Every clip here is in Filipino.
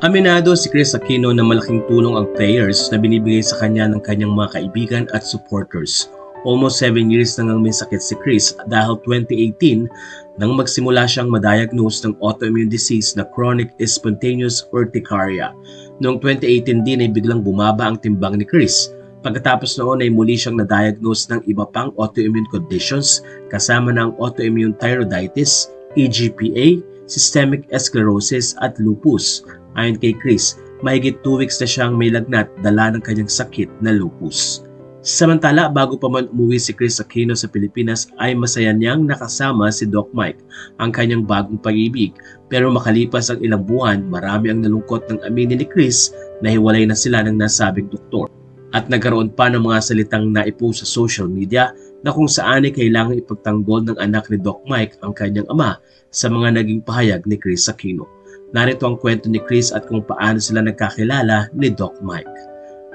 Aminado si Chris Aquino na malaking tulong ang prayers na binibigay sa kanya ng kanyang mga kaibigan at supporters. Almost 7 years nang ang may sakit si Chris dahil 2018 nang magsimula siyang madiagnose ng autoimmune disease na chronic spontaneous urticaria. Noong 2018 din ay biglang bumaba ang timbang ni Chris. Pagkatapos noon ay muli siyang na-diagnose ng iba pang autoimmune conditions kasama ng autoimmune thyroiditis, EGPA, systemic sclerosis at lupus. Ayon kay Chris, mahigit 2 weeks na siyang may lagnat dala ng kanyang sakit na lupus. Samantala, bago pa man umuwi si Chris Aquino sa Pilipinas ay masaya niyang nakasama si Doc Mike, ang kanyang bagong pag-ibig. Pero makalipas ang ilang buwan, marami ang nalungkot ng aminin ni Chris na hiwalay na sila ng nasabing doktor. At nagkaroon pa ng mga salitang naipost sa social media na kung saan ay kailangang ipagtanggol ng anak ni Doc Mike ang kanyang ama sa mga naging pahayag ni Chris Aquino. Narito ang kwento ni Chris at kung paano sila nagkakilala ni Doc Mike.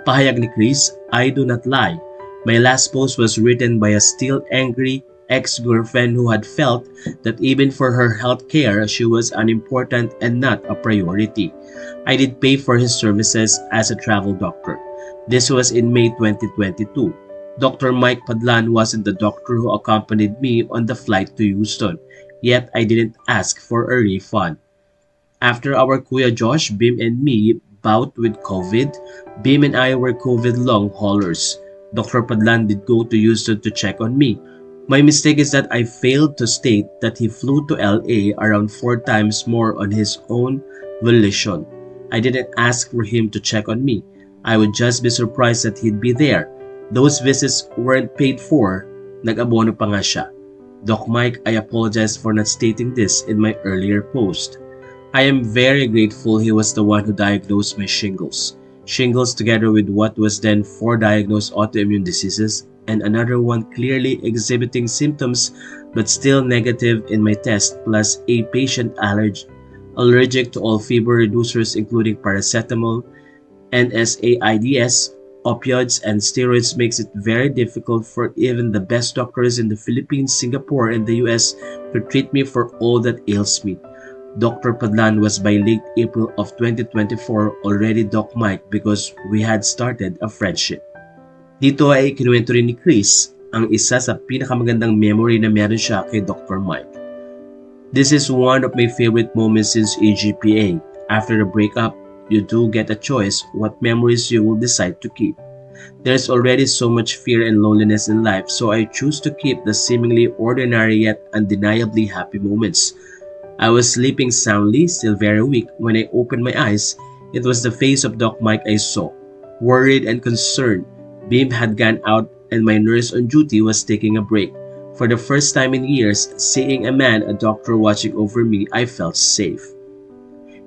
Pahayag ni Chris, "I do not lie. My last post was written by a still angry ex-girlfriend who had felt that even for her health care, she was unimportant and not a priority. I did pay for his services as a travel doctor. This was in May 2022. Dr. Mike Padlan wasn't the doctor who accompanied me on the flight to Houston, yet I didn't ask for a refund. After our Kuya Josh, Bim and me bout with COVID, Bim and I were COVID long haulers. Dr. Padlan did go to Houston to check on me. My mistake is that I failed to state that he flew to LA around 4 times more on his own volition. I didn't ask for him to check on me. I would just be surprised that he'd be there. Those visits weren't paid for. Nag-abono pa nga siya. Doc Mike, I apologize for not stating this in my earlier post. I am very grateful he was the one who diagnosed my shingles. Shingles together with what was then 4 diagnosed autoimmune diseases and another one clearly exhibiting symptoms but still negative in my test, plus a patient allergic to all fever reducers including paracetamol, NSAIDs, opioids, and steroids makes it very difficult for even the best doctors in the Philippines, Singapore, and the US to treat me for all that ails me. Dr. Padlan was by late April of 2024 already Doc Mike because we had started a friendship." Dito ay kinuwento rin ni Chris ang isa sa pinakamagandang memory na meron siya kay Dr. Mike. "This is one of my favorite moments since EGPA. After the breakup, you do get a choice what memories you will decide to keep. There's already so much fear and loneliness in life, so I choose to keep the seemingly ordinary yet undeniably happy moments. I was sleeping soundly, still very weak, when I opened my eyes. It was the face of Doc Mike I saw. Worried and concerned, Bim had gone out and my nurse on duty was taking a break. For the first time in years, seeing a man, a doctor watching over me, I felt safe."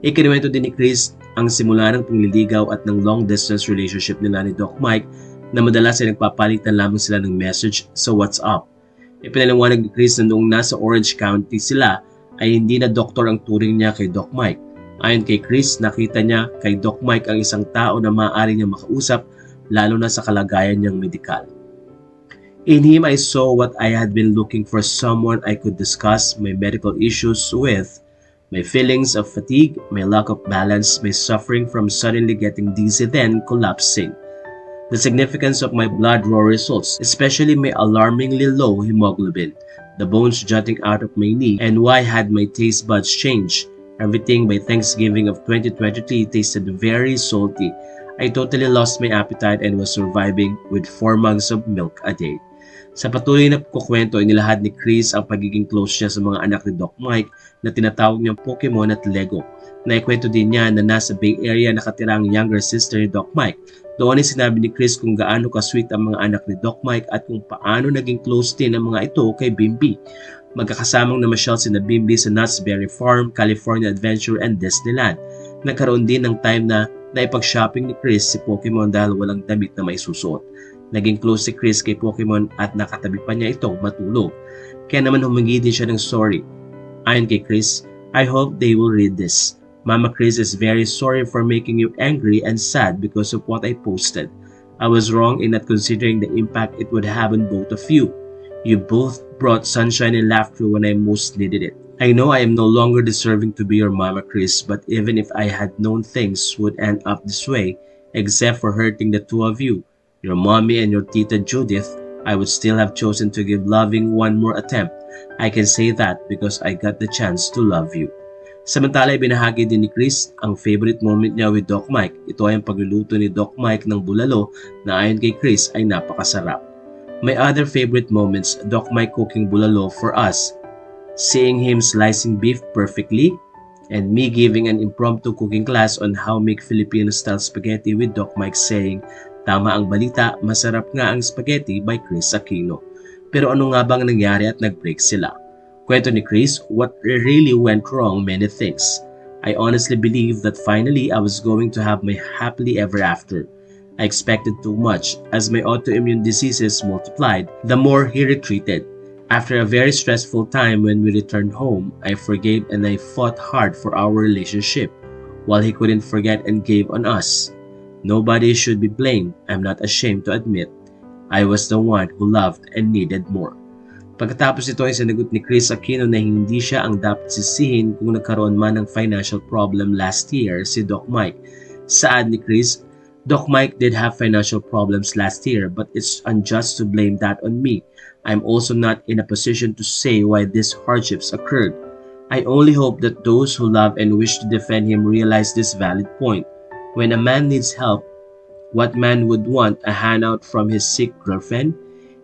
Ikinuwento din ni Chris ang simula ng pangliligaw at ng long-distance relationship nila ni Doc Mike na madalas ay nagpapalitan lamang sila ng message sa WhatsApp. Ipinaliwanag ni Chris na noong nasa Orange County sila ay hindi na doktor ang turing niya kay Doc Mike. Ayon kay Chris, nakita niya kay Doc Mike ang isang tao na maaari niya makausap lalo na sa kalagayan niyang medikal. "In him, I saw what I had been looking for, someone I could discuss my medical issues with, my feelings of fatigue, my lack of balance, my suffering from suddenly getting dizzy then collapsing. The significance of my blood raw results, especially my alarmingly low hemoglobin, the bones jutting out of my knee, and why had my taste buds changed. Everything by Thanksgiving of 2023 tasted very salty. I totally lost my appetite and was surviving with 4 mugs of milk a day." Sa patuloy na kukwento, inilahad ni Chris ang pagiging close niya sa mga anak ni Doc Mike na tinatawag niyang Pokemon at Lego. Naikwento din niya na nasa Bay Area nakatira ang younger sister ni Doc Mike. Doon ay sinabi ni Chris kung gaano ka-sweet ang mga anak ni Doc Mike at kung paano naging close din ang mga ito kay Bimby. Magkakasamang namasyal sina Bimby sa Knott's Berry Farm, California Adventure, and Disneyland. Nagkaroon din ng time na naipag-shopping ni Chris si Pokemon dahil walang damit na may susuot. Naging close si Chris kay Pokemon at nakatabi pa niya itong matulog. Kaya naman humingi din siya ng sorry. Ayon kay Chris, "I hope they will read this. Mama Chris is very sorry for making you angry and sad because of what I posted. I was wrong in not considering the impact it would have on both of you. You both brought sunshine and laughter when I most needed it. I know I am no longer deserving to be your mama, Chris, but even if I had known things would end up this way, except for hurting the two of you, your mommy and your tita Judith, I would still have chosen to give loving one more attempt. I can say that because I got the chance to love you. Samantala, ibinahagi din ni Chris ang favorite moment niya with Doc Mike. Ito ay ang pagluluto ni Doc Mike ng bulalo na ayon kay Chris ay napakasarap. My other favorite moments, Doc Mike cooking bulalo for us, seeing him slicing beef perfectly, and me giving an impromptu cooking class on how make Filipino-style spaghetti with Doc Mike saying, "Tama ang balita, masarap nga ang spaghetti" by Chris Aquino. Pero ano nga bang nangyari at nag-break sila? Kwento ni Chris, what really went wrong, many things. I honestly believe that finally I was going to have my happily ever after. I expected too much. As my autoimmune diseases multiplied, the more he retreated. After a very stressful time when we returned home, I forgave and I fought hard for our relationship, while he couldn't forget and gave on us. Nobody should be blamed. I'm not ashamed to admit I was the one who loved and needed more. Pagkatapos ito ay sinagot ni Chris Aquino na hindi siya ang dapat sisihin kung nagkaroon man ng financial problem last year si Doc Mike. Saad ni Chris, Doc Mike did have financial problems last year but it's unjust to blame that on me. I'm also not in a position to say why these hardships occurred. I only hope that those who love and wish to defend him realize this valid point. When a man needs help, what man would want a handout from his sick girlfriend?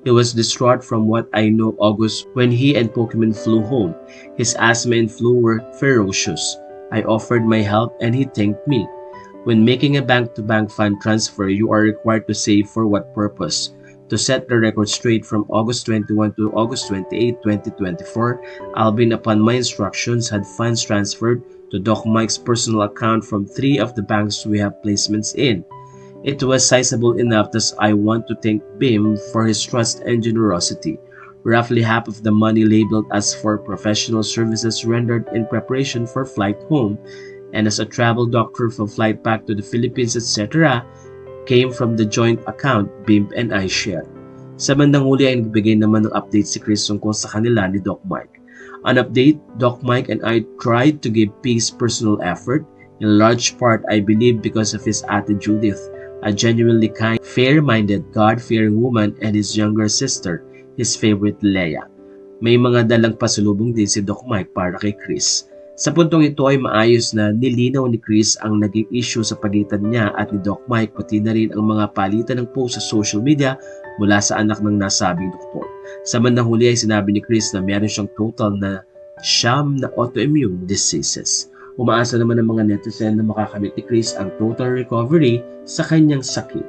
He was distraught from what I know August when he and Pokemon flew home. His asthma and flu were ferocious. I offered my help and he thanked me. When making a bank-to-bank fund transfer, you are required to save for what purpose? To set the record straight, from August 21 to August 28, 2024, Alvin, upon my instructions, had funds transferred to Doc Mike's personal account from 3 of the banks we have placements in. It was sizable enough that I want to thank Bim for his trust and generosity. Roughly half of the money labeled as for professional services rendered in preparation for flight home and as a travel doctor for flight back to the Philippines, etc., came from the joint account Bim and I shared. Sa bandang huli ay nagbigay naman ng update si Chris tungkol sa kanila ni Doc Mike. An update, Doc Mike and I tried to give Peace personal effort, in large part I believe because of his ate Judith, a genuinely kind, fair-minded, God-fearing woman, and his younger sister, his favorite Leia. May mga dalang pasulubong din si Doc Mike para kay Chris. Sa puntong ito ay maayos na nilinaw ni Chris ang naging issue sa pagitan niya at ni Doc Mike, pati na rin ang mga palitan ng post sa social media mula sa anak ng nasabing doktor. Sa bandang huli ay sinabi ni Chris na meron siyang total na 9 na autoimmune diseases. Umaasa naman ng mga netizen na makakamit ni Chris ang total recovery sa kanyang sakit.